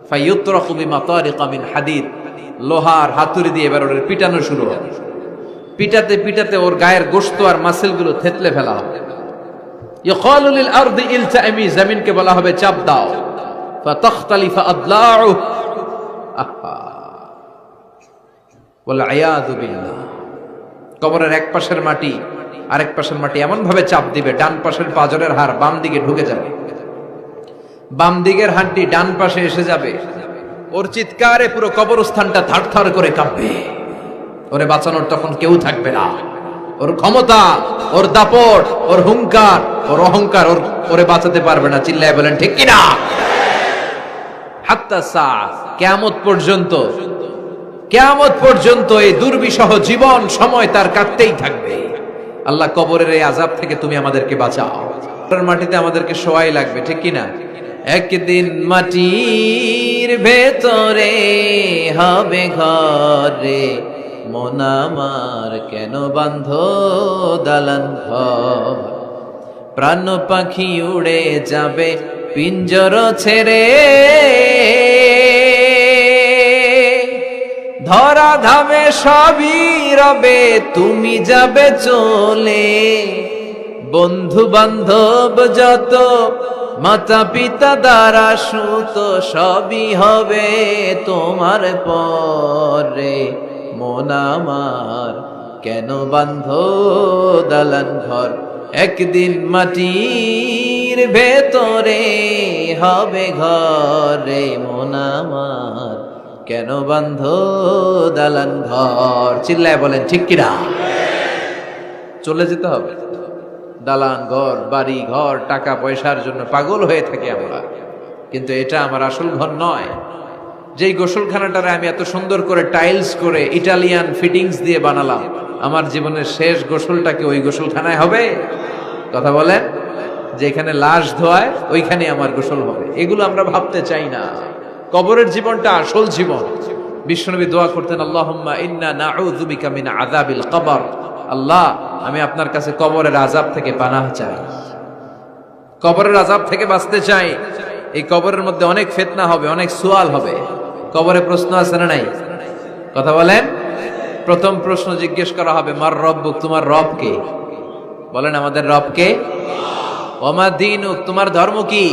ফায়ুতরাকু বিমাতারিকা মিন হাদিদ, লোহার হাতুড়ি দিয়ে এবার ওর পিটানো শুরু হবে। পিটাতে পিটাতে ওর গায়ের গোশত আর মাসেলগুলো থেতলে ফেলা হবে। ইয়কালু লিল আরদি ইলতাইমি, জমিনকে বলা হবে চাপ দাও। ফাতাখতালিফু আদলাউ, ওয়াল আয়াযু বিল্লাহ। কবরের এক পাশের মাটি আরেক পাশের মাটি এমন ভাবে চাপ দিবে, ডান পাশের পাজরের হাড় বাম দিকে ঢুকে যাবে, বাম দিকের হাড্ডি ডান পাশে এসে যাবে। ওর চিৎকারে পুরো কবরস্থানটা থারথার করে কাঁপবে। ওরে বাঁচানোর তখন কেউ থাকবে না। ওর ক্ষমতা, ওর দাপট, ওর হুঙ্কার, ওর অহংকার ওরে বাঁচাতে পারবে না। চিল্লায় বলেন ঠিক কিনা? হাত্তা সা, কিয়ামত পর্যন্ত, কিয়ামত পর্যন্ত এই দুর্বিষহ জীবন সময় তার কাটতেই থাকবে। আল্লাহ, কবরের এই আযাব থেকে তুমি আমাদেরকে বাঁচাও। মাটিতে আমাদেরকে শোয়াই লাগবে, ঠিক কিনা? একদিন মাটির ভেতরে হবে ঘরে, মন আমার কেন বাঁধ দালান ঘর। প্রাণ পাখি উড়ে যাবে পিঞ্জর ছেড়ে, ধরা ধামে সবই রবে, তুমি যাবে চলে। বন্ধু বান্ধব যত, মাতা পিতা দ্বারা সুত, সবই হবে তোমার পরে। মন আমার কেন বাঁধ দালান ঘর, একদিন মাটির ভেতরে হবে ঘরে। মন আমার কেন বাঁধ দালান ঘর। চিল্লায় বলেন ঠিক কিনা? চলে যেতে হবে। দালান ঘর, বাড়ি ঘর, টাকা পয়সার জন্য পাগল হয়ে থাকি আমরা, কিন্তু এটা আমার আসল ঘর নয়। যেই গোসলখানাটারে আমি এত সুন্দর করে টাইলস করে ইটালিয়ান ফিটিংস দিয়ে বানালাম, আমার জীবনের শেষ গোসলটা কি ওই গোসলখানায় হবে? কথা বলেন। যেখানে লাশ ধোয়ায় ওইখানে আমার গোসল হবে, এগুলো আমরা ভাবতে চাই না। কবরের জীবনটা আসল জীবন। বিশ্বনবী দোয়া করতেন, আল্লাহুম্মা ইন্না নাউযু বিকা মিন আযাবিল কবর। আল্লাহ, আমি আপনার কাছে কবরের আযাব থেকে পানাহ চাই, কবরের আযাব থেকে বাঁচতে চাই। এই কবরের মধ্যে অনেক ফিতনা হবে, অনেক সুয়াল হবে। কবরে প্রশ্ন আছে না নাই? কথা বলেন। প্রথম প্রশ্ন জিজ্ঞেস করা হবে, মার রব্বুক, তোমার রব কে? বলেন, আমাদের রব কে? ওমা দীনুক, তোমার ধর্ম কি?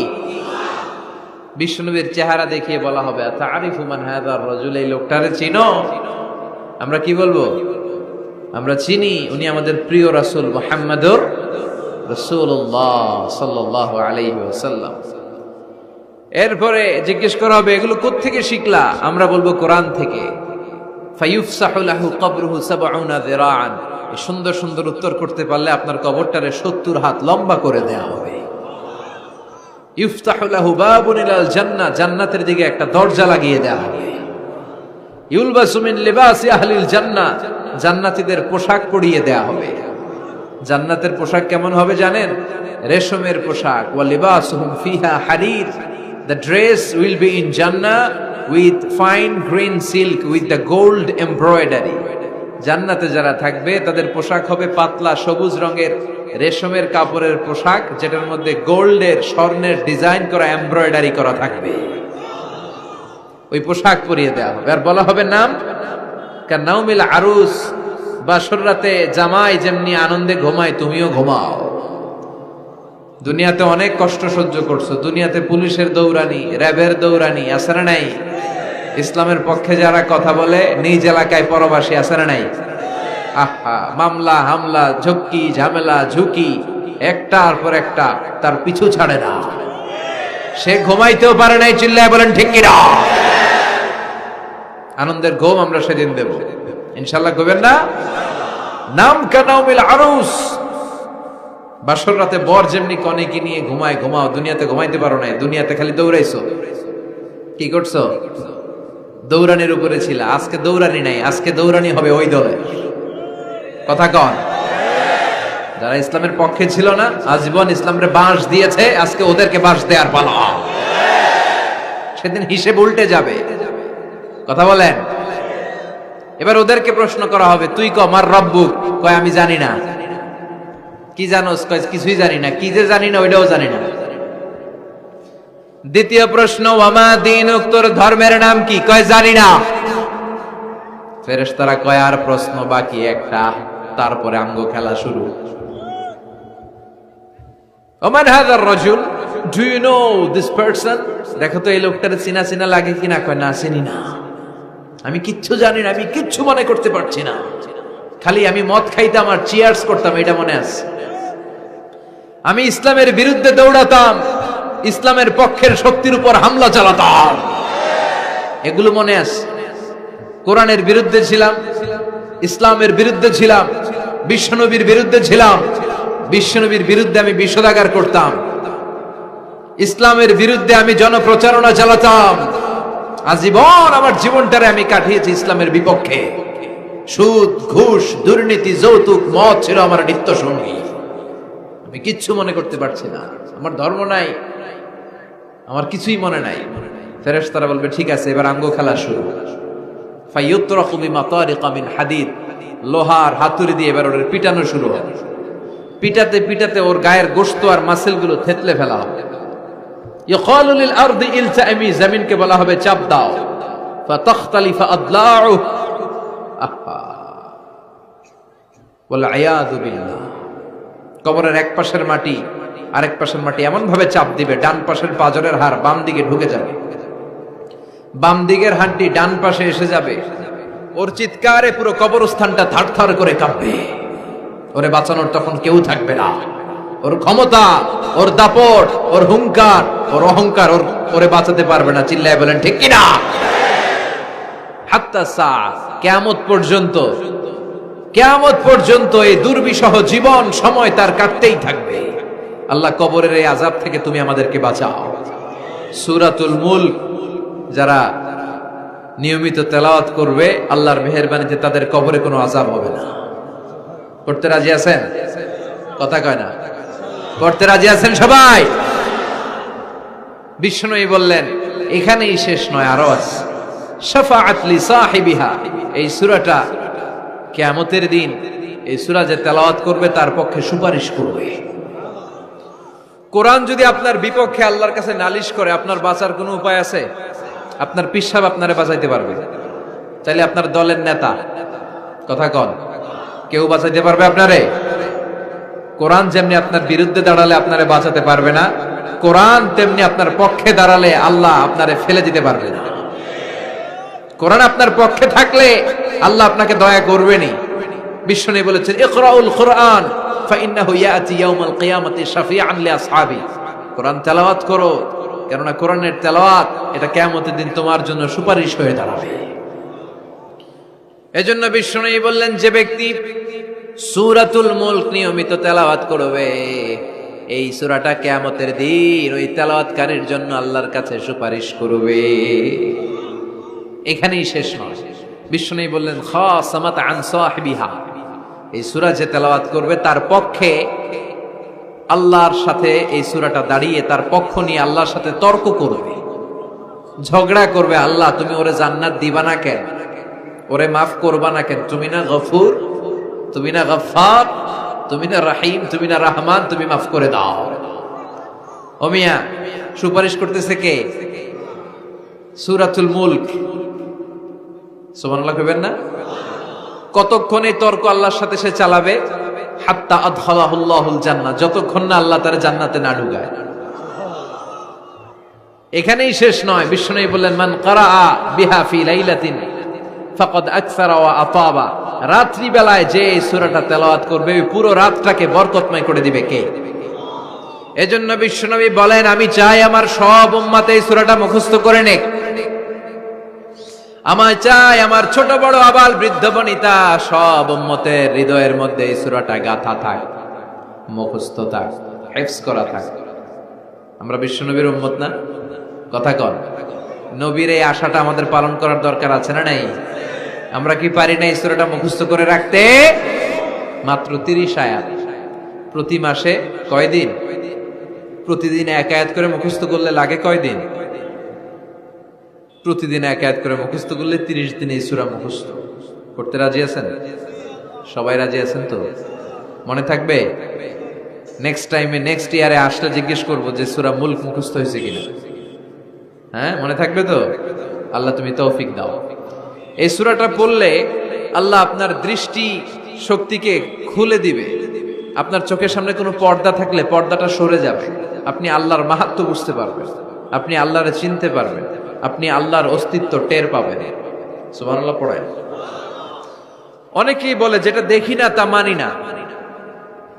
বিশ্বনবীর চেহারা দেখিয়ে বলা হবে, তারিফু মান হাযার রাজুল, এই লোকটারে চিনো? আমরা কি বলবো? আমরা চিনি, উনি আমাদের প্রিয় রাসূল মুহাম্মদুর রাসূলুল্লাহ সাল্লাল্লাহু আলাইহি ওয়াসাল্লাম। এরপরে জিজ্ঞেস করা হবে, এগুলো কোত্থেকে শিখলা? আমরা বলবো কোরআন থেকে। ফায়ুফসাহু লাহু কবরুহু ৭০ যিরাআন। এই সুন্দর সুন্দর উত্তর করতে পারলে আপনার কবরটারে ৭০ হাত লম্বা করে দেয়া হবে। ইফতাহু লাহু বাবুন ইলাল জান্নাহ, জান্নাতের দিকে একটা দরজা লাগিয়ে দেয়া হবে। ইউলবাসু মিন লিবাসি আহলিল জান্নাহ, জান্নাতীদের পোশাক পরিয়ে দেয়া হবে। জান্নাতের পোশাক কেমন হবে জানেন? রেশমের পোশাক। ওয়া লিবাসুহুম ফিহা হারির, the dress will be in Jannah with fine green silk with the gold embroidery. জান্নাতে যারা থাকবে তাদের পোশাক হবে পাতলা সবুজ রঙের রেশমের কাপড়ের পোশাক, যেটার মধ্যে গোল্ডের, স্বর্ণের ডিজাইন করা, এমব্রয়ডারি করা থাকবে। ওই পোশাক পরিয়ে দেওয়া হবে। আর বলা হবে নাম কান্নাউমিল আরুস, বাসর রাতে জামাই যেমনি আনন্দে ঘুমায় তুমিও ঘুমাও। দুনিয়াতে অনেক কষ্ট সহ্য করছো, দুনিয়াতে পুলিশের দৌড়ানি, র্যাবের দৌড়ানি, আছে না নাই? ইসলামের পক্ষে যারা কথা বলে নিজ এলাকায় পরবাসী, আছে না নাই? আহা, মামলা হামলা, ঝক্কি ঝামেলা ঝুঁকি একটার পর একটা, তার পিছু ছাড়ে না। সে ঘুমাইতেও পারে নাই। চিল্লায় বলেন ঠিক কিনা? আনন্দের ঘুম আমরা সেদিন দেব ইনশাআল্লাহ। ঘুমেন না? নাম কানাউমিল আরুস, বাসর রাতে বর যেমনি কনেকে নিয়ে ঘুমায় ঘুমাও। দুনিয়াতে ঘুমাইতে পারো নাই, দুনিয়াতে খালি দৌড়াইছো। কি করছো? দৌড়ানির উপরে ছিল। আজকে দৌড়ানি নাই, আজকে দৌড়ানি হবে ওই দলে। কথা কন। যারা ইসলামের পক্ষে ছিল না, আজীবন ইসলামের বাঁশ দিয়েছে, আজকে ওদেরকে বাঁশ দেওয়ার পালা। সেদিন হিসেব উল্টে যাবে। কথা বলেন। এবার ওদেরকে প্রশ্ন করা হবে, তুই ক মার রব্বুক? কয় আমি জানি না। কি জানোস? কয় কিছুই জানি না। কি যে জানি না ওইটাও জানি না। দ্বিতীয় প্রশ্ন, ওয়ামা দীনুক, তোর ধর্মের নাম কি? কয় জানি না। ফেরেশতারা কয় আর প্রশ্ন বাকি একটা, তারপরে আঙ্গ খেলা শুরু। ওমান হাযার রাজুল, do you know this person? দেখো তো এই লোকটার চিনা চিনা লাগে কিনা। কয় না, চিনি না, আমি কিচ্ছু জানি না, আমি কিচ্ছু মনে করতে পারছি না, খালি আমি মদ খাইতাম আর চিয়ার্স করতাম, এটা মনে আছে। আমি ইসলামের বিরুদ্ধে দৌড়াতাম, ইসলামের পক্ষের শক্তির উপর হামলা চালাতাম, এগুলো মনে আছে। কোরআনের বিরুদ্ধে ছিলাম, ইসলামের বিরুদ্ধে ছিলাম, বিশ্বনবীর বিরুদ্ধে ছিলাম, বিশ্বনবীর বিরুদ্ধে আমি বিষোদাগার করতাম, ইসলামের বিরুদ্ধে আমি জনপ্রচারণা চালাতাম। আজীবন আমার জীবনটারে আমি কাটিয়েছি ইসলামের বিপক্ষে। সুদ, ঘুষ, দুর্নীতি, যৌতুক, মদ ছিল আমার নিত্য সঙ্গী। আমি কিচ্ছু মনে করতে পারছি না, আমার ধর্ম নাই, আমার কিছুই মনে নাই। ফেরেশতারা বলবে ঠিক আছে, এবার আঙ্গ খেলা শুরু। ফায়ুতরাকু বিমাতারিকা মিন হাদিদ, লোহার হাতুড়ি দিয়ে এবার ওর পিটানো শুরু হবে। পিটাতে পিটাতে ওর গায়ের গোশত আর মাসেলগুলো থেতলে ফেলা হবে। ইয়কালু লিল আরদি ইলতাইমি, জমিনকে বলা হবে চাপ দাও। ফাতাখতালিফা আদলাউ, ওয়াল আয়াযু বিল্লাহ। কবরের এক পাশের মাটি আরেক পাশের মাটি এমন ভাবে চাপ দিবে, ডান পাশের পাজরের হাড় বাম দিকে ঢুকে যাবে, বাম দিকের হাড়টি ডান পাশে এসে যাবে। ওর চিৎকারে পুরো কবরস্থানটা থারথার করে কাঁপবে। ওরে বাঁচানোর তখন কেউ থাকবে না। ওর ক্ষমতা, ওর দাপট, ওর হুঙ্কার, ওর অহংকার ওরে বাঁচাতে পারবে না। চিল্লায় বলেন ঠিক কিনা? হাত্তা সা, কিয়ামত পর্যন্ত, কিয়ামত পর্যন্ত এই দুর্বিষহ জীবন সময় তার কাটতেই থাকবে। আল্লাহ কবরের এই আযাব থেকে তুমি আমাদেরকে বাঁচাও। সূরাতুল মুলক যারা নিয়মিত তেলাওয়াত করবে, আল্লাহর মেহেরবানিতে তাদের কবরে কোনো আযাব হবে না। করতে রাজি আছেন? কথা কয় না, করতে রাজি আছেন সবাই? বিষ্ণুই বললেন এখানেই শেষ নয়, আরো আছে। শাফাআত লি সাহিবিহা, এই সূরাটা কিয়ামতের দিন এই সূরা যে তেলাওয়াত করবে তার পক্ষে সুপারিশ করবে। কোরআন যদি আপনার বিপক্ষে আল্লাহর কাছে নালিশ করে, আপনার বাঁচার কোনো উপায় আছে? আপনার পীর সাহেব আপনারে বাঁচাইতে পারবে? তাইলে আপনার দলের নেতা, কথা কন, কেউ বাঁচাইতে পারবে আপনারে? কোরআন যেমনি আপনার বিরুদ্ধে দাঁড়ালে আপনারে বাঁচাতে পারবে না, কোরআন তেমনি আপনার পক্ষে দাঁড়ালে আল্লাহ আপনারে ফেলে দিতে পারবে না। কোরআন আপনার পক্ষে থাকলে আল্লাহ আপনাকে দয়া করবেনই। বিশ্বনবী বলেছেন ইকরাউল কুরআন ফাইন্নাহু ইয়াতি ইয়াউমাল কিয়ামাতি শাফিআন লিআসহাবি। কোরআন তেলাওয়াত করো, কেননা কোরআনের তেলাওয়াত এটা কিয়ামতের দিন তোমার জন্য সুপারিশ হয়ে দাঁড়াবে। এজন্য বিশ্বনবী বললেন যে ব্যক্তি সূরাতুল মুলক নিয়মিত তেলাওয়াত করবে, এই সূরাটা কিয়ামতের দিন ওই তেলাওয়াতকারীর জন্য আল্লাহর কাছে সুপারিশ করবে। এখানেই শেষ নয়, বিশ্বনবী বললেন খাসামাত আন সাহিবিহা, এই সূরা যে তেলাওয়াত করবে তার পক্ষে আল্লাহর সাথে এই সূরাটা দাঁড়িয়ে তার পক্ষ নিয়ে আল্লাহর সাথে তর্ক করবে, ঝগড়া করবে। আল্লাহ তুমি ওরে জান্নাত দিবা না কেন? ওরে মাফ করবা না কেন? তুমি না গফুর, তুমি না গফফার, তুমি না রহিম, তুমি না রহমান, তুমি মাফ করে দাও। ও মিয়া, সুপারিশ করতেছে কে? সূরাতুল মুলক। সুবহানাল্লাহ কইবেন না? কতক্ষণ এই তর্ক আল্লাহর সাথে সে চালাবে? হাত্তা আদখালাহুল্লাহুল জান্নাহ, যতক্ষণ না আল্লাহ তার জান্নাতে না ঢুকায়। এখানেই শেষ নয়, বিশ্বনবী বললেন মান ক্বারাআ বিহা ফি লাইলাতিন ফাকাদ আকসারা ওয়া আতাবা, রাত্রি বেলায় যে এই সূরাটা তেলাওয়াত করবে ওই পুরো রাতটাকে বরকতময় করে দিবে কে? এজন্য বিশ্বনবী বলেন আমি চাই আমার সব উম্মত এই সূরাটা মুখস্থ করে নেক। আমার চাই আমার ছোট বড় আবাল বৃদ্ধ বনিতা সব উম্মতের হৃদয়ের মধ্যে এই সূরাটা গাঁথা থাক, মুখস্থ থাক, হিফজ করা থাক। আমরা বিশ্বনবীর উম্মত না? কথা কন। নবীর এই আশাটা আমাদের পালন করার দরকার আছে না নাই? আমরা কি পারি না এই সূরাটা মুখস্থ করে রাখতে? মাত্র 30 আয়াত, প্রতি মাসে কয়দিন? প্রতিদিন এক আয়াত করে মুখস্থ করলে লাগে কয়দিন? প্রতিদিন এক আয়াত করে মুখস্থ করলে 30 দিনে এই সূরা মুখস্থ করতে রাজি আছেন? সবাই রাজি আছেন তো? মনে থাকবে? নেক্সট টাইমে নেক্সট ইয়ারে আসলে জিজ্ঞেস করবো যে সূরা মুলক মুখস্থ হয়েছে কিনা। হ্যাঁ, মনে থাকবে তো? আল্লাহ তুমি তৌফিক দাও। এই সূরাটা পড়লে আল্লাহ আপনার দৃষ্টি শক্তিকে খুলে দিবে। আপনার চোখের সামনে কোনো পর্দা থাকলে পর্দাটা সরে যাবে। আপনি আল্লাহর মাহাত্ম্য বুঝতে পারবেন, আপনি আল্লাহরে চিনতে পারবেন, আপনি আল্লাহর অস্তিত্ব টের পাবেন। সুবহানাল্লাহ পড়ায়। অনেকেই বলে যেটা দেখি না তা মানি না।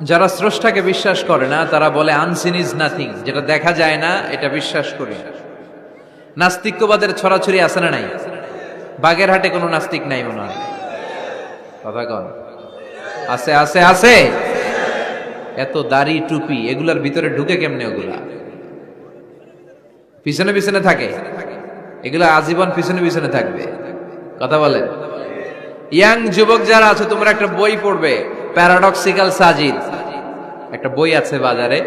যারা স্রষ্টাকে বিশ্বাস করে না তারা বলে আনসিন ইজ নাথিং, যেটা দেখা যায় না এটা বিশ্বাস করি না। নাস্তিক্যবাদের ছড়াছড়ি আছে না নাই? বাগেরহাটে কোনো নাস্তিক নাই মনে হয়, কথা কন? আছে আছে আছে। এত দাড়ি টুপি এগুলার ভিতরে ঢুকে কেমনে? ওগুলা পিছনে পিছনে থাকে, এগুলা আজীবন পিছনে পিছনে থাকবে। কথা বলেন। ইয়াং যুবক যারা আছে তোমরা একটা বই পড়বে, প্যারাডক্সিক্যাল সাজিদ, একটা বই আছে বাজারে,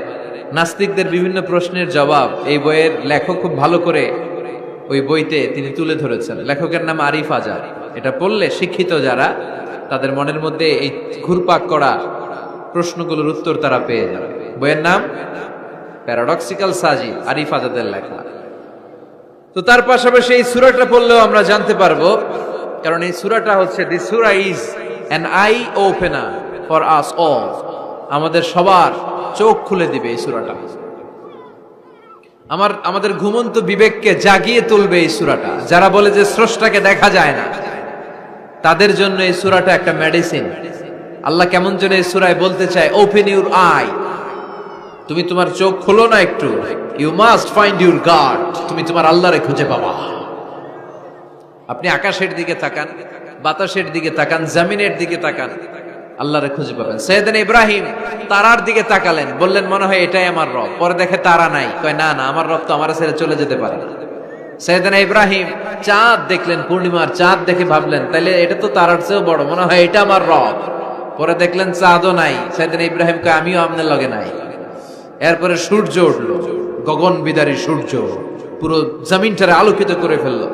নাস্তিকদের বিভিন্ন প্রশ্নের জবাব। এই বইয়ের লেখক খুব ভালো করে ওই বইতে তিনি তুলে ধরেছেন। লেখকের নাম আরিফ আজাদ। এটা পড়লে শিক্ষিত যারা, তাদের মনের মধ্যে এই ঘুরপাক করা প্রশ্নগুলোর উত্তর তারা পেয়ে যাবে। বইয়ের নাম প্যারাডক্সিক্যাল সাজিদ, আরিফ আজাদের লেখা। তো তার পাশাপাশি এই সূরাটা পড়লেও আমরা জানতে পারবো, কারণ এই সূরাটা হচ্ছে this Surah is an I opener for us all. আমাদের সবার চোখ খুলে দিবে এই সূরাটা। আমাদের ঘুমন্ত বিবেককে জাগিয়ে তুলবে এই সূরাটা। যারা বলে যে স্রষ্টাকে দেখা যায় না, তাদের জন্য এই সূরাটা একটা মেডিসিন। আল্লাহ কেমন যেন এই সূরায় বলতে চায়, ওপেন ইউর আই। তুমি তোমার চোখ খোলো না একটু, you must find your god. তুমি তোমার আল্লাহরে খুঁজে পাবা। আপনি আকাশের দিকে তাকান, বাতাসের দিকে তাকান, জমিনের দিকে তাকান, আল্লাহরে খুঁজে পাবেন। সাইয়েদনা ইব্রাহিম তারার দিকে তাকালেন, বললেন মনে হয় এটাই আমার রব। পরে দেখে তারা নাই, কয় না না, আমার রব তো আমার ছেড়ে চলে যেতে পারে না। সাইয়েদনা ইব্রাহিম চাঁদ দেখলেন, পূর্ণিমার চাঁদ দেখে ভাবলেন তাইলে এটা তো তারার চেয়েও বড়, মনে হয় এটা আমার রব। পরে দেখলেন চাঁদও নাই। সাইয়েদনা ইব্রাহিম কয় আমিও আপনার লগে নাই। এরপরে সূর্য উঠলো, গগন বিদারী সূর্য পুরো জমিনটারে আলোকিত করে ফেললো।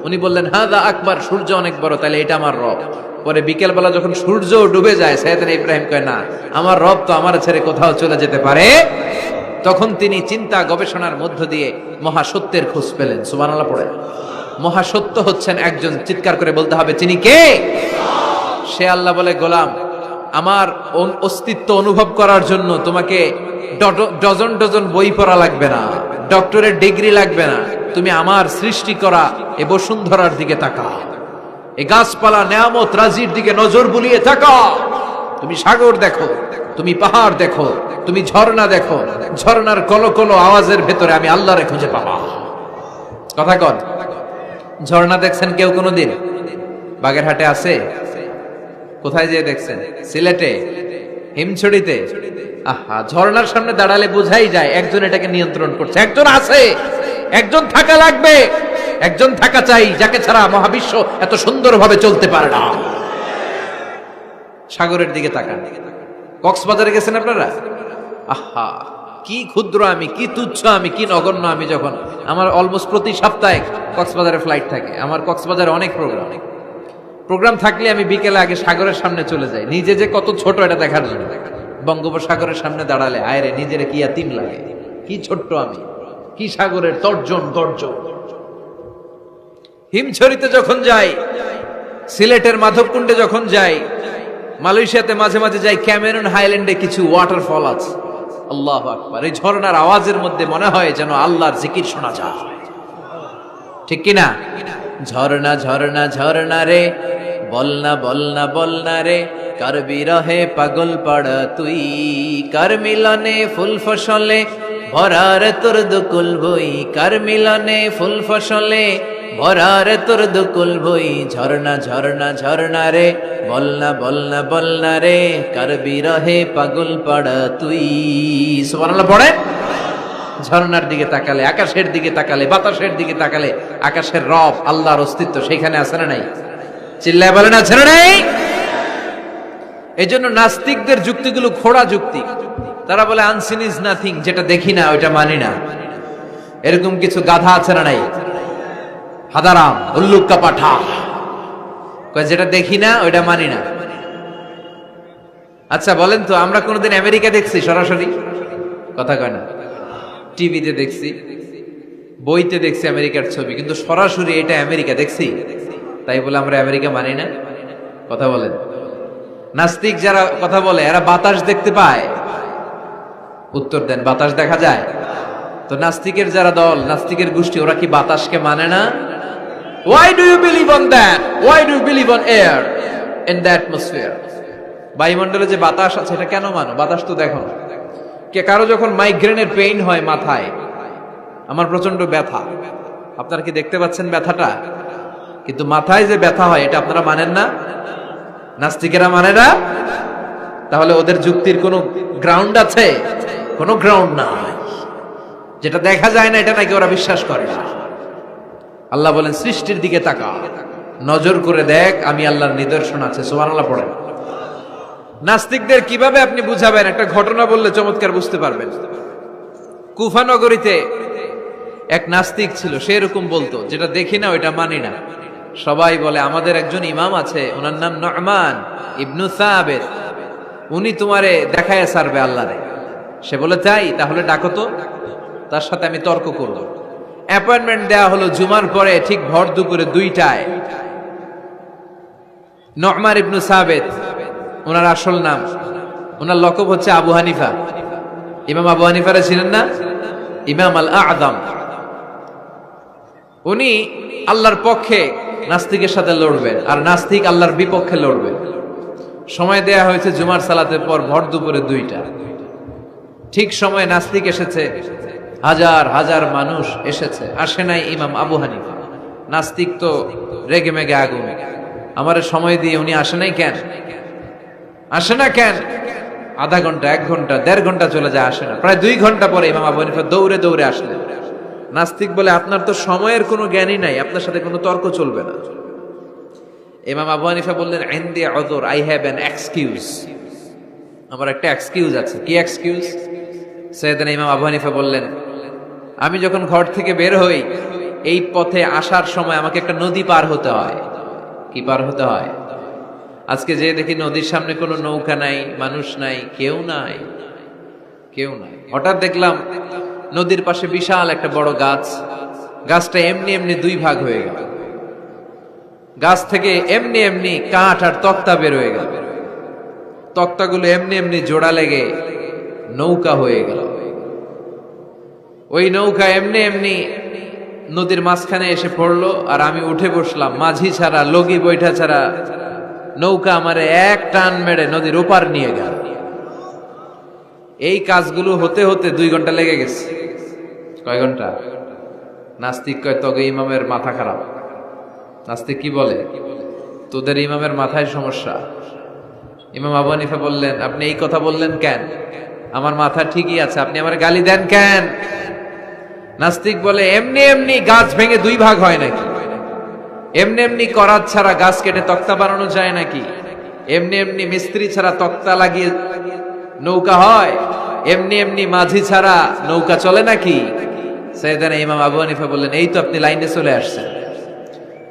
উনি বললেন হাদা আকবার, সূর্য অনেক বড়, তাহলে এটা আমার রব। পরে বিকেল বেলা যখন সূর্য ডুবে যায়, সাইয়েদনা ইব্রাহিম কয় না, আমার রব তো আমার ছেড়ে কোথাও চলে যেতে পারে। তখন তিনি চিন্তা গবেষণার মধ্য দিয়ে মহাসত্যের খোঁজ পেলেন। সুবহানাল্লাহ পড়ে। মহাসত্য হচ্ছেন একজন, চিৎকার করে বলতে হবে তিনি কে? সে আল্লাহ বলে, গোলাম আমার অস্তিত্ব অনুভব করার জন্য তোমাকে ডজন ডজন বই পড়া লাগবে না, ডক্টরের ডিগ্রি লাগবে না। তুমি আমার সৃষ্টি করা এ বসুন্ধরার দিকে তাকাও, এই গাছপালা নেয়ামত রাজির দিকে নজর বুলিয়ে তাকাও। তুমি সাগর দেখো, তুমি পাহাড় দেখো, তুমি ঝর্ণা দেখো, ঝর্ণার কলকলো আওয়াজের ভেতরে আমি আল্লাহরে খুঁজে পাবা। কথা কন। ঝর্ণা দেখছেন কেউ কোনোদিন? বাগেরহাটে আছে? কোথায় যেয়ে দেখছেন? সিলেটে, হিমছড়িতে। আহা, ঝর্ণার সামনে দাঁড়ালে বোঝাই যায় একজন এটাকে নিয়ন্ত্রণ করছে। একজন আছে, একজন থাকা লাগবে, একজন থাকা চাই, যাকে ছাড়া মহাবিশ্ব এত সুন্দরভাবে চলতে পারে না। সাগরের দিকে তাকান। কক্সবাজারে গেছেন আপনারা? আহা, কি ক্ষুদ্র আমি, কি তুচ্ছ আমি, কি নগণ্য আমি। যখন আমার অলমোস্ট প্রতি সপ্তাহে কক্সবাজারে ফ্লাইট থাকে, আমার কক্সবাজারে অনেক প্রোগ্রাম থাকলে আমি বিকেলে আগে সাগরের সামনে চলে যাই, নিজে যে কত ছোট এটা দেখার জন্য। বঙ্গোপসাগরের সামনে দাঁড়ালে আয়রে নিজের কি ইয়াতিম লাগে, কি ছোট্ট আমি, কি সাগরের তর্জন গর্জন। হিমছড়িতে যখন যাই, সিলেটের মাধবকুণ্ডে যখন যাই, মালয়েশিয়াতে মাঝে মাঝে যাই, ক্যামেরন হাইল্যান্ডে কিছু ওয়াটারফল আছে। আল্লাহু আকবার। এই ঝর্ণার আওয়াজের মধ্যে মনে হয় যেন আল্লাহর জিকির শোনা যায়, ঠিক কিনা? ঝর্ণা ঝর্ণা ঝর্ণা রে, বলনা বলনা বলনা রে, কার বিরহে পাগল পাড়া তুই, কার মিলনে ফুল ফসলে ভরার তোর দুকুল বই, কার মিলনে ফুল ফসলে ভরার তোর দুকুল বই। ঝর্ণা ঝর্ণা ঝর্ণা রে, বলনা বলনা বলনা রে, কার বিরহে পাগল পাড়া তুই। সুবহানাল্লাহ পড়ে। ঝর্ণার দিকে তাকালে, আকাশের দিকে তাকালে, বাতাসের দিকে তাকালে আকাশের রব আল্লাহর অস্তিত্ব সেখানে আছে না নাই? চিল্লায় বলেন আছে না নাই? এই জন্য নাস্তিকদের যুক্তিগুলো খোড়া যুক্তি। তারা বলে আনসিন ইজ নাথিং, যেটা দেখি না ওইটা মানি না। এরকম কিছু গাধা আছে না নাই? হাদারাম, উল্লুক্কা পাঠা, যেটা দেখি না ওইটা মানি না। আচ্ছা বলেন তো, আমরা কোনোদিন আমেরিকা দেখছি সরাসরি? কথা কয় না। টিভিতে দেখছি, বইতে দেখছি আমেরিকার ছবি, কিন্তু সরাসরি এটা আমেরিকা দেখছি, তাই বলে আমরা আমেরিকা মানি না? কথা বলেন। নাস্তিক যারা কথা বলে এরা বাতাস দেখতে পায়? উত্তর দেন, বাতাস দেখা যায়? তো নাস্তিকের যারা দল, নাস্তিকের গোষ্ঠী, ওরা কি বাতাসকে মানে না? Why do you believe on that? Why do you believe on air in the atmosphere? বায়ুমণ্ডলে যে বাতাস আছে এটা কেন মানো? বাতাস তো দেখো না। কে কারো যখন মাইগ্রেনের পেইন হয় মাথায়, আমার প্রচন্ড ব্যথা, আপনারা কি দেখতে পাচ্ছেন ব্যথাটা? কিন্তু মাথায় যে ব্যথা হয় এটা আপনারা মানেন না? নাস্তিকেরা মানে না? তাহলে ওদের যুক্তির কোনো গ্রাউন্ড আছে? কোনো গ্রাউন্ড নাই। যেটা দেখা যায় না এটা নাকি ওরা বিশ্বাস করে না। আল্লাহ বলেন সৃষ্টির দিকে তাকা, নজর করে দেখ, আমি আল্লাহর নিদর্শন আছে। সুবহানাল্লাহ পড়েন। নাস্তিকদের কিভাবে আপনি বুঝাবেন? একটা ঘটনা বললে চমৎকার বুঝতে পারবেন। কুফা নগরীতে এক নাস্তিক ছিল, সে এরকম বলতো, যেটা দেখি না ওইটা মানি না। সবাই বলে আমাদের একজন ইমাম আছে, ওনার নাম নু'মান ইবনু সাবিত, উনি তোমারে দেখায় ছাড়বে আল্লাহরে। সে বলে তাই? তাহলে ডাকো তো, তার সাথে আমি তর্ক করব। অ্যাপয়েন্টমেন্ট দেয়া হলো জুমার পরে ঠিক ভর দুপুরে 2টায়। নু'মান ইবনু সাবিত ওনার আসল নাম, ওনার লকব হচ্ছে আবু হানিফা। ইমাম আবু হানিফারে ছিলেন না? ইমাম আল আ'যাম। উনি আল্লাহর পক্ষে নাস্তিকের সাথে লড়বেন, আর নাস্তিক আল্লাহর বিপক্ষে লড়বেন। সময় দেয়া হয়েছে জুমার সালাতের পর ভর দুপুরে 2টা। ঠিক সময়ে নাস্তিক এসেছে, হাজার হাজার মানুষ এসেছে, আসে নাই ইমাম আবু হানিফা। নাস্তিক তো রেগে মেগে আগুন, আমারে সময় দিয়ে উনি আসে নাই কেন? আসে না কেন? আধা ঘন্টা, 1 ঘন্টা, 1.5 ঘন্টা চলে যায়, আসে না। প্রায় 2 ঘন্টা পরে ইমাম আবু হানিফা দৌড়ে দৌড়ে আসলেন। নাস্তিক বলে আপনার তো সময়ের কোনো জ্ঞানই নাই, আপনার সাথে কোনো তর্ক চলবে না। ইমাম আবু হানিফা বললেন ইনদি উযর, আই হ্যাভ অ্যান এক্সকিউজ, আমার একটা এক্সকিউজ আছে। কি এক্সকিউজ? সাইয়েদনা ইমাম আবু হানিফা বললেন, আমি যখন ঘর থেকে বের হই, এই পথে আসার সময় আমাকে একটা নদী পার হতে হয়। কি পার হতে হয়? আজকে যে দেখি নদীর সামনে কোনো নৌকা নাই, মানুষ নাই, কেউ নাই, কেউ নাই। হঠাৎ দেখলাম নদীর পাশে বিশাল একটা বড় গাছ, গাছটা এমনি এমনি 2 ভাগ হয়ে গেল। গাছ থেকে এমনি এমনি কাঠ আর তক্তা বের হয়ে গেল, তক্তাগুলো এমনি এমনি জোড়া লেগে নৌকা হয়ে গেল। ওই নৌকা এমনি এমনি নদীর মাঝখানে এসে পড়লো, আর আমি উঠে বসলাম। মাঝি ছাড়া, লগি বৈঠা ছাড়া নৌকা আমারে এক টান মেরে নদীর ওপার নিয়ে গেল। এই কাজগুলো হতে হতে 2 ঘন্টা লেগে গেছে। কয় ঘন্টা? নাস্তিক কয় তবে ইমামের মাথা খারাপ। নাস্তিক কি বলে? তোদের ইমামের মাথায় সমস্যা। ইমাম আবু হানিফা বললেন, আপনি এই কথা বললেন কেন? আমার মাথা ঠিকই আছে, আপনি আমার গালি দেন কেন? নাস্তিক বলে এমনি এমনি গাছ ভেঙে 2 ভাগ হয় নাকি? এমনি এমনি করাত ছাড়া গাছ কেটে তক্তা বানানো যায় নাকি? এমনি এমনি মিস্ত্রি ছাড়া তক্তা লাগিয়ে নৌকা হয়? এমনি এমনি মাঝি ছাড়া নৌকা চলে নাকি? সাইয়েদনা ইমাম আবু হানিফা বললেন, এই তো আপনি লাইনে চলে আসছেন,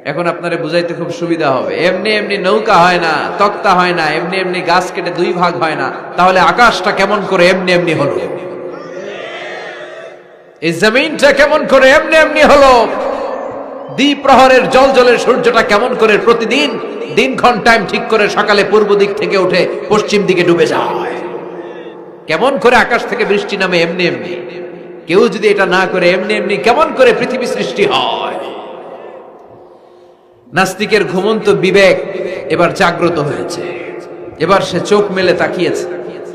এখন আপনারে বুঝাইতে খুব সুবিধা হবে। এমনি এমনি নৌকা হয় না, তক্তা হয় না, এমনি এমনি গাছ কেটে 2 ভাগ হয় না, তাহলে আকাশটা কেমন করে এমনি এমনি হলো? এই জমিনটা কেমন করে এমনি এমনি হলো? দ্বিপ্রহরের জলজলের সূর্যটা কেমন করে প্রতিদিন দিনক্ষণ টাইম ঠিক করে সকালে পূর্ব দিক থেকে উঠে পশ্চিম দিকে ডুবে যায়? কেমন করে আকাশ থেকে বৃষ্টি নামে এমনি এমনি? কেউ যদি এটা না করে এমনি এমনি কেমন করে পৃথিবী সৃষ্টি হয়? নাস্তিকের ঘুমন্ত বিবেক এবার জাগ্রত হয়েছে, এবার সে চোখ মেলে তাকিয়েছে।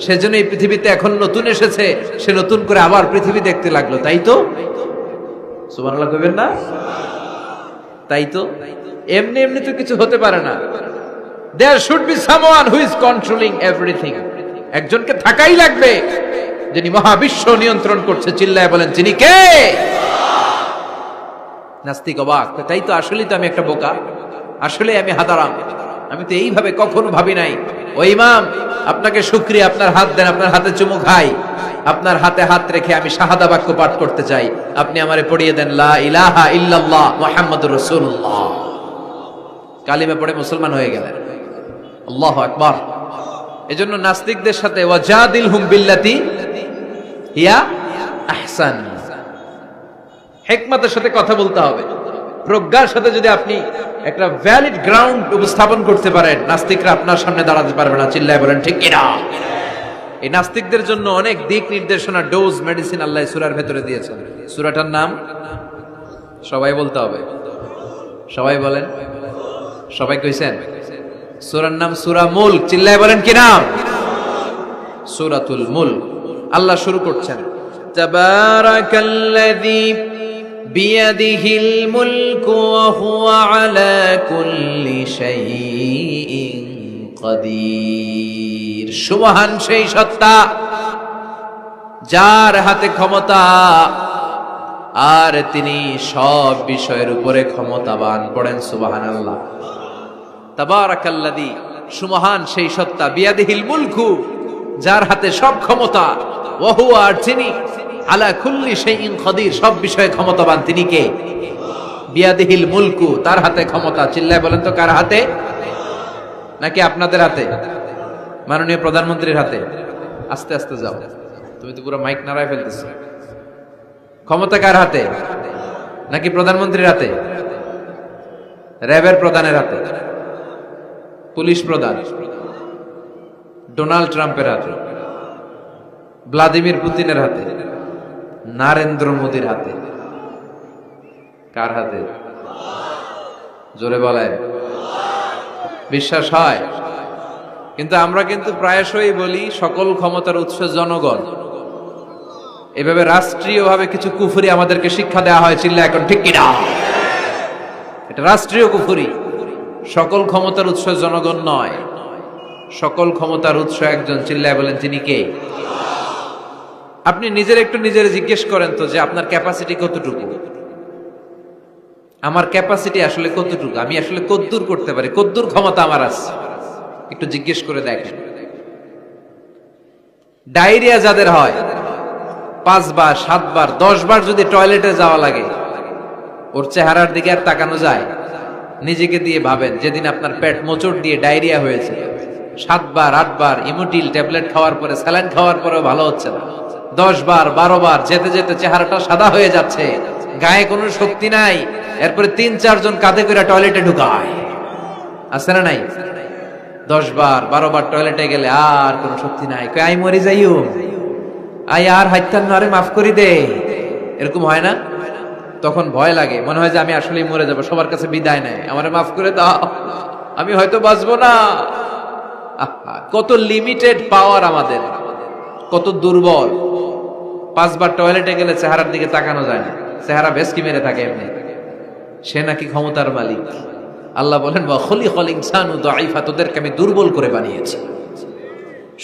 সেজন্য এই পৃথিবীতে এখন নতুন এসেছে, সে নতুন করে আবার পৃথিবী দেখতে লাগলো। তাই তো? সুবহানাল্লাহ কইবেন না? তাই তো? এমনি এমনি তো কিছু হতে পারে না। There should be someone who is controlling everything. একজনকে থাকাই লাগবে যিনি মহাবিশ্ব নিয়ন্ত্রণ করছে। চিল্লায় বলেন, যিনি কে? নাস্তিক অবাক, তাই তো, আসলেই তো আমি একটা বোকা, আসলে আমি হাদারাম, আমি তো এইভাবে কখনো ভাবি নাই। ও ইমাম, আপনাকে শুকরিয়া, আপনার হাত দেন, আপনার হাতে চুমু খাই, আপনার হাতে হাত রেখে আমি শাহাদা বাক্য পাঠ করতে চাই, আপনি আমারে পড়িয়ে দেন লা ইলাহা ইল্লাল্লাহ মুহাম্মাদুর রাসূলুল্লাহ। কালিমা পড়ে মুসলমান হয়ে গেলেন। আল্লাহু আকবার। এজন্য নাস্তিকদের সাথে ওয়াজাদিলহুম বিল্লাতি হিয়া আহসান, হিকমতের সাথে কথা বলতে হবে, প্রজ্ঞার সাথে যদি আপনি একটা ভ্যালিড গ্রাউন্ড উপস্থাপন করতে পারেন, নাস্তিকরা আপনার সামনে দাঁড়াতে পারবে না। চিল্লায় বলেন ঠিক কিনা? এই নাস্তিকদের জন্য অনেক দিক নির্দেশনা, ডোজ, মেডিসিন আল্লাহ সূরার ভেতরে দিয়েছেন। সূরাটার নাম সবাই বলতে হবে, সবাই বলেন, সবাই কইছেন? সূরার নাম সূরা মুলক। চিল্লায় বলেন কি নাম? সূরাতুল মুলক। আল্লাহ শুরু করছেন, তাবারাকাল্লাযী বিয়াদিহিল মুলকু ওয়া হুয়া আলা কুল্লি শাইইন কাদির। সুবহান সেই সত্তা যার হাতে ক্ষমতা আর তিনি সব বিষয়ের উপরে ক্ষমতাবান। পড়েন সুবহানাল্লাহ। তাবারাকাল্লাযী, সুবহান সেই সত্তা, বিয়াদিহিল মুলকু, যার হাতে সব ক্ষমতা, ওয়া হুয়া, আর তিনি, আলা কুল্লি শাইইন কাদির, সব বিষয়ে ক্ষমতাবান। তিনি কে? বিয়াদিহিল মুলকু, তার হাতে ক্ষমতা। চিল্লায় বলেন তো কার হাতে? নাকি আপনাদের হাতে? মাননীয় প্রধানমন্ত্রীর হাতে? আস্তে আস্তে যাও, তুমি তো পুরো মাইক নাড়ায় ফেলতেছো। ক্ষমতা কার হাতে? নাকি প্রধানমন্ত্রীর হাতে? র্যাবের প্রধানের হাতে? পুলিশ প্রধান? ডোনাল্ড ট্রাম্পের হাতে? ভ্লাদিমির পুতিনের হাতে? নরেন্দ্র মোদীর হাতে? কার হাতে? জোরে বলেন। বিশ্বাস হয়? কিন্তু আমরা কিন্তু প্রায়শই বলি সকল ক্ষমতার উৎস জনগণ। এভাবে রাষ্ট্রীয়ভাবে কিছু কুফরি আমাদেরকে শিক্ষা দেওয়া হয়। চিল্লা এখন ঠিক কিনা? এটা রাষ্ট্রীয় কুফরি। সকল ক্ষমতার উৎস জনগণ নয়, সকল ক্ষমতার উৎস একজন। চিল্লায় বলেন তিনি কে? আপনি নিজের একটু নিজের জিজ্ঞেস করেন তো যে আপনার ক্যাপাসিটি কতটুকু? আমার ক্যাপাসিটি আসলে কতটুকু? আমি আসলে কদ্দুর করতে পারি, কদ্দুর ক্ষমতা আমার আছে? একটু জিজ্ঞেস করে দেখেন। ডায়রিয়া যাদের হয়, 5 বার 7 বার 10 বার যদি টয়লেটে যাওয়া লাগে, ওর চেহারার দিকে আর তাকানো যায়? নিজেকে দিয়ে ভাবেন, যেদিন আপনার পেট মোচড় দিয়ে ডায়রিয়া হয়েছে, 7 বার 8 বার ইমোটিল ট্যাবলেট খাওয়ার পরে, স্যালাইন খাওয়ার পরেও ভালো হচ্ছে না, 10 বার 12 বার যেতে যেতে চেহারাটা সাদা হয়ে যাচ্ছে, গায়ে কোনো শক্তি নাই, এরপরে 3-4 জন কাঁধে করে টয়লেটে ঢুকায়, আছে না নাই? 10 বার 12 বার টয়লেটে গেলে আর কোনো শক্তি নাই, কই আই মরি যাইও, আই আর হাইতান আরে মাফ করি দে, এরকম হয় না? তখন ভয় লাগে, মনে হয় যে আমি আসলেই মরে যাব, সবার কাছে বিদায় নেয়, আমারে মাফ করে দাও, আমি হয়তো বাঁচবো না। কত লিমিটেড পাওয়ার আমাদের, কত দুর্বল। 5 বার টয়লেটে গেলে চেহারার দিকে তাকানো যায় না, চেহারা ভেস্কি মেরে থাকে এমনি। সে নাকি ক্ষমতার মালিক। আল্লাহ বলেন, ওয়া খুলিকাল ইনসানু দাঈফা, তোদেরকে আমি দুর্বল করে বানিয়েছি।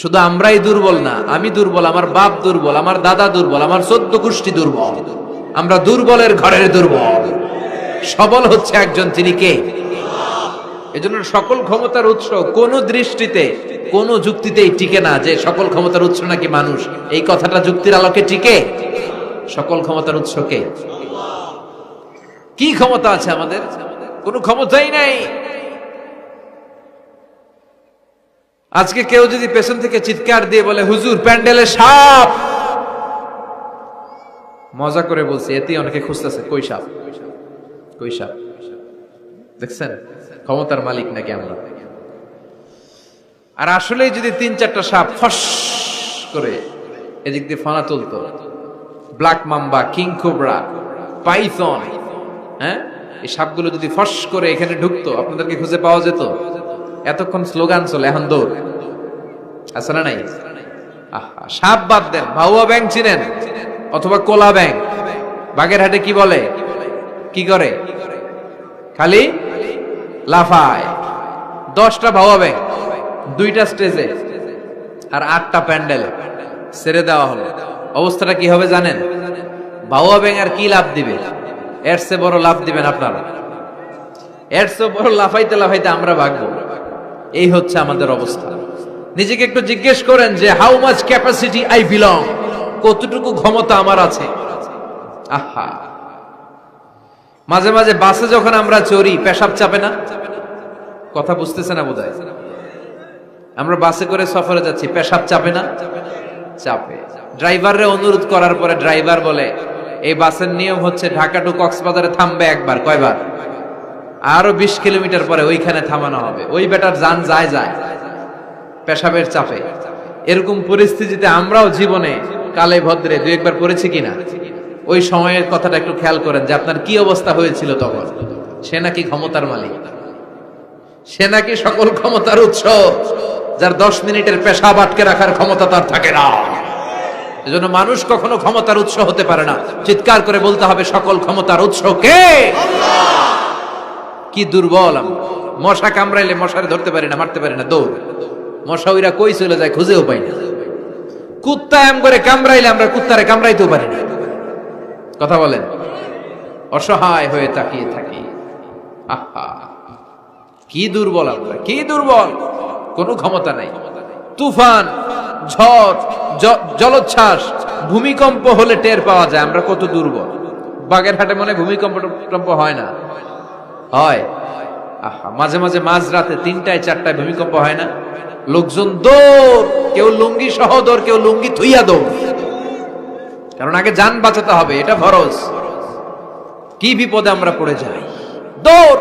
শুধু আমরাই দুর্বল না, আমি দুর্বল, আমার বাপ দুর্বল, আমার দাদা দুর্বল, আমার 14 গোষ্ঠী দুর্বল। আমরা দুর্বলের ঘরের দুর্বল। সবল হচ্ছে একজন, তিনি কে? এজন্য সকল ক্ষমতার উৎস কোন দৃষ্টিতে, কোন যুক্তিতেই টিকে না যে সকল ক্ষমতার উৎস নাকি মানুষ। এই কথাটা যুক্তির আলোকে টিকে? সকল ক্ষমতার উৎস কে? কি ক্ষমতা আছে আমাদের? কোনো ক্ষমতাই নাই। আজকে কেউ যদি পেছন থেকে চিৎকার দিয়ে বলে, হুজুর প্যান্ডেলে সাপ, মজা করে বলছে, এতেই অনেকে খুঁজতেছে কই সাপ, কই সাপ। দেখছেন ক্ষমতার মালিক নাকি আমরা? আর আসলেই যদি 3-4টা সাপ ফস করে এদিক দিয়ে ফানা তুলতো, black mamba, king cobra, python, হ্যাঁ, এই সাপগুলো যদি ফস করে এখানে ঢুকতো, আপনাদেরকে খুঁজে পাওয়া যেত? এতক্ষণ স্লোগান চলে, এখন দৌড়, আছে না নাই? সাপ বাদ দেন, ভাউয়া ব্যাং চিনেন? অথবা কোলা ব্যাং? বাগেরহাটে কি বলে, কি করে? খালি লাফায়। 10টা ভাউয়া ব্যাং, 2টা স্টেজে আর 8টা প্যান্ডেলে ছেড়ে দেওয়া হলো, অবস্থাটা কি হবে জানেন? ভাউয়া ব্যাং আর কি লাভ দিবে? এর চেয়ে বড় লাভ দিবেন আপনারা, এর চেয়ে বড় লাফাইতে লাফাইতে আমরা ভাগবো। এই হচ্ছে আমাদের অবস্থা। নিজেকে একটু জিজ্ঞেস করেন যে how much capacity I belong, কতটুকু ক্ষমতা আমার আছে। আহা, মাঝে মাঝে বাসে যখন আমরা চড়ি, পেশাব চাপে না? কথা বুঝতেছে না বোধহয়। আমরা বাসে করে সফরে যাচ্ছি, পেশাব চাপে না? চাপে। ড্রাইভাররে অনুরোধ করার পরে ড্রাইভার বলে, এই বাসের নিয়ম হচ্ছে ঢাকা টু কক্সবাজারে থামবে একবার, কয়বার? আরো 20 কিলোমিটার পরে ওইখানে থামানো হবে। ওই বেটার যান যায় পেশাবের চাপে। এরকম পরিস্থিতিতে আমরাও জীবনে কালে ভদ্রে দুই একবার পড়েছি কিনা? ওই সময়ের কথাটা একটু খেয়াল করেন যে আপনার কি অবস্থা হয়েছিল তখন। সে নাকি ক্ষমতার মালিক, সে নাকি সকল ক্ষমতার উৎস, যার 10 মিনিটের পেশাব আটকে রাখার ক্ষমতা তার থাকে না। এজন্য মানুষ কখনো ক্ষমতার উৎস হতে পারে না। চিৎকার করে বলতে হবে, সকল ক্ষমতার উৎস কে? কি দুর্বল আমরা! মশা কামড়াইলে মশারে ধরতে পারি না, মারতে পারি না, দৌড়। মশা ওইরা কই চলে যায় খুঁজেও পাই না। কুত্তা এম করে কামড়াইলে আমরা কুত্তারে কামড়াইতেও পারি না। কথা বলেন, অসহায় হয়ে তাকিয়ে থাকি। আহা, কি দুর্বল আমরা, কি দুর্বল! কোনো ক্ষমতা নাই। তুফান, ঝড়, জলোচ্ছ্বাস, ভূমিকম্প হলে টের পাওয়া যায় আমরা কত দুর্বল। বাগেরহাটে মনে ভূমিকম্প হয় না? হয়। আহা, মাঝে মাঝে মাঝরাতে 3টায় 4টায় ভূমিকম্প হয় না? লোকজন দৌড়, কেউ লুঙ্গি সহ দৌড়, কেউ লুঙ্গি থুইয়া দৌড়, কারণ আগে জান বাঁচাতে হবে, এটা ফরজ। কি বিপদে আমরা পড়ে যাই! দৌড়।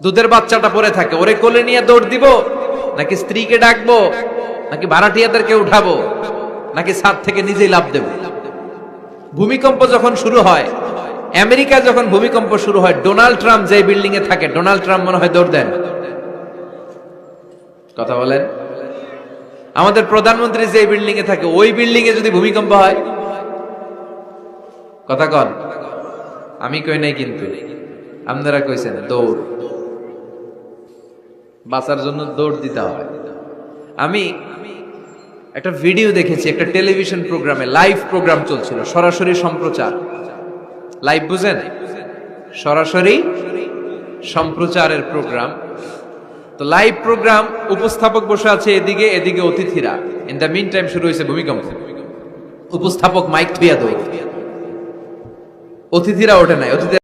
দুধের বাচ্চাটা পড়ে থাকে, ওরে কোলে নিয়ে দৌড় দিব, নাকি স্ত্রীকে ডাকবো, নাকি ভাড়াটিয়াদেরকে উঠাবো, নাকি ছাদ থেকে নিজেই লাফ দেব? ভূমিকম্প যখন শুরু হয়, আমেরিকা যখন ভূমিকম্প শুরু হয়, ডোনাল্ড ট্রাম্প যে বিল্ডিং এ থাকে, ডোনাল্ড ট্রাম্প মনে হয় দৌড় দেন। কথা বলেন। আমাদের প্রধানমন্ত্রী যে বিল্ডিং এ থাকে, ওই বিল্ডিং এ যদি ভূমিকম্প হয়, কথা কন। আমি কই নাই কিন্তু, আপনারা কইছেন। দৌড়, বাঁচার জন্য দৌড় দিতে হয়। আমি একটা ভিডিও দেখেছি, একটা টেলিভিশন প্রোগ্রামে, লাইভ প্রোগ্রাম চলছিল, সরাসরি সম্প্রচার। লাইভ বুঝেন? সরাসরি সম্প্রচারের প্রোগ্রাম। তো লাইভ প্রোগ্রাম, উপস্থাপক বসে আছে এদিকে, এদিকে অতিথিরা। ইন দ্য মিন টাইম শুরু হয়েছে ভূমিকম্প। উপস্থাপক মাইক থুইয়া দৌড়, অতিথিরা ওঠে নাই। অতিথি